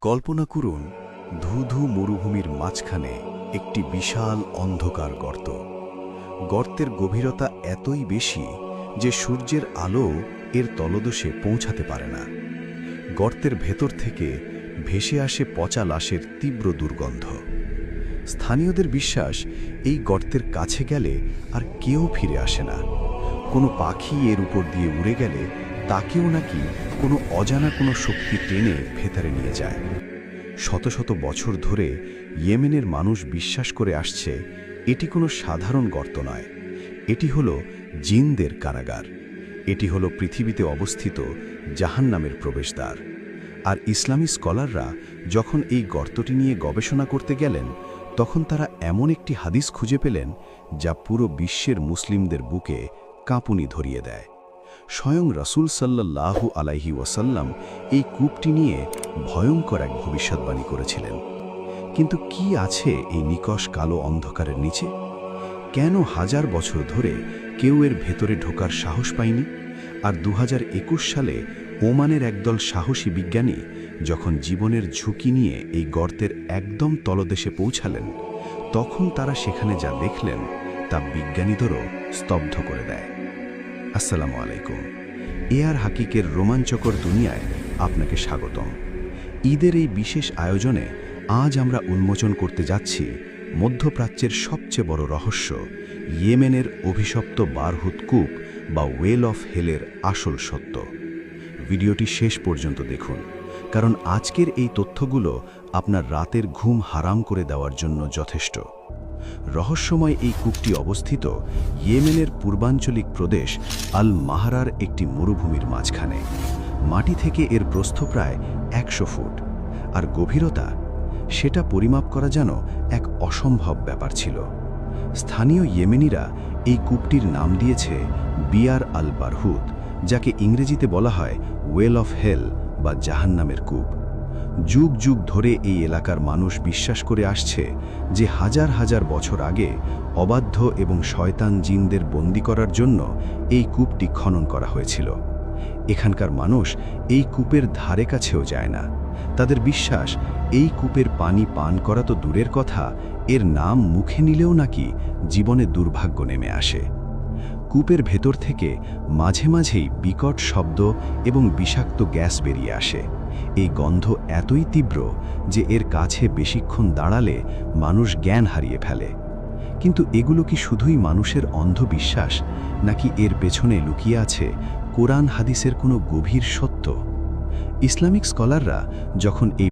কল্পনা করুন ধূ মরুভূমির মাঝখানে একটি বিশাল অন্ধকার গর্ত। গর্তের গভীরতা এতই বেশি যে সূর্যের আলো এর তলদেশে পৌঁছাতে পারে না। গর্তের ভেতর থেকে ভেসে আসে পচা লাশের তীব্র দুর্গন্ধ। স্থানীয়দের বিশ্বাস, এই গর্তের কাছে গেলে আর কেউ ফিরে আসে না। কোনো পাখি এর উপর দিয়ে উড়ে গেলে তাকেও নাকি কোনো অজানা কোনো শক্তি টেনে ভেতরে নিয়ে যায়। শত শত বছর ধরে ইয়েমেনের মানুষ বিশ্বাস করে আসছে এটি কোনো সাধারণ গর্ত নয়, এটি হলো জিনদের কারাগার। এটি হলো পৃথিবীতে অবস্থিত জাহান্নামের প্রবেশদ্বার। আর ইসলামী স্কলাররা যখন এই গর্তটি নিয়ে গবেষণা করতে গেলেন, তখন তারা এমন একটি হাদিস খুঁজে পেলেন যা পুরো বিশ্বের মুসলিমদের বুকে কাঁপুনি ধরিয়ে দেয়। স্বয়ং রাসূল সাল্লাল্লাহু আলাইহি ওয়াসাল্লাম এই কূপটি নিয়ে ভয়ঙ্কর এক ভবিষ্যদ্বাণী করেছিলেন। কিন্তু কি আছে এই নিকষ কালো অন্ধকারের নিচে? কেন হাজার বছর ধরে কেউ এর ভেতরে ঢোকার সাহস পায়নি? আর 2021 সালে ওমানের একদল সাহসী বিজ্ঞানী যখন জীবনের ঝুঁকি নিয়ে এই গর্তের একদম তলদেশে পৌঁছালেন, তখন তারা সেখানে যা দেখলেন তা বিজ্ঞানীদেরও স্তব্ধ করে দেয়। আসসালামু আলাইকুম। এআর হাকিকের রোমাঞ্চকর দুনিয়ায় আপনাকে স্বাগতম। ঈদের এই বিশেষ আয়োজনে আজ আমরা উন্মোচন করতে যাচ্ছি মধ্যপ্রাচ্যের সবচেয়ে বড় রহস্য, ইয়েমেনের অভিশপ্ত বারহুত কূপ বা ওয়েল অফ হেলের আসল সত্য। ভিডিওটি শেষ পর্যন্ত দেখুন, কারণ আজকের এই তথ্যগুলো আপনার রাতের ঘুম হারাম করে দেওয়ার জন্য যথেষ্ট। রহস্যময় এই কূপটি অবস্থিত ইয়েমেনের পূর্বাঞ্চলিক প্রদেশ আল মাহরার একটি মরুভূমির মাঝখানে। মাটি থেকে এর প্রস্থ প্রায় 100 ফুট, আর গভীরতা, সেটা পরিমাপ করা যেন এক অসম্ভব ব্যাপার ছিল। স্থানীয় ইয়েমেনিরা এই কূপটির নাম দিয়েছে বিয়ার আল বারহুত, যাকে ইংরেজিতে বলা হয় ওয়েল অফ হেল বা জাহান্নামের কূপ। যুগ যুগ ধরে এই এলাকার মানুষ বিশ্বাস করে আসছে যে হাজার হাজার বছর আগে অবাধ্য এবং শয়তান জিনদের বন্দী করার জন্য এই কূপটি খনন করা হয়েছিল। এখানকার মানুষ এই কূপের ধারে কাছেও যায় না। তাদের বিশ্বাস, এই কূপের পানি পান করা তো দূরের কথা, এর নাম মুখে নিলেও নাকি জীবনে দুর্ভাগ্য নেমে আসে। কূপের ভেতর থেকে মাঝে মাঝেই বিকট শব্দ এবং বিষাক্ত গ্যাস বেরিয়ে আসে। এই গন্ধ এতই তীব্র যে এর কাছে বেশিক্ষণ দাঁড়ালে মানুষ জ্ঞান হারিয়ে ফেলে। কিন্তু এগুলো কি শুধুই মানুষের অন্ধবিশ্বাস, নাকি এর পেছনে লুকিয়ে আছে কোরআন হাদিসের কোনো গভীর সত্য? ইসলামিক স্কলাররা যখন এই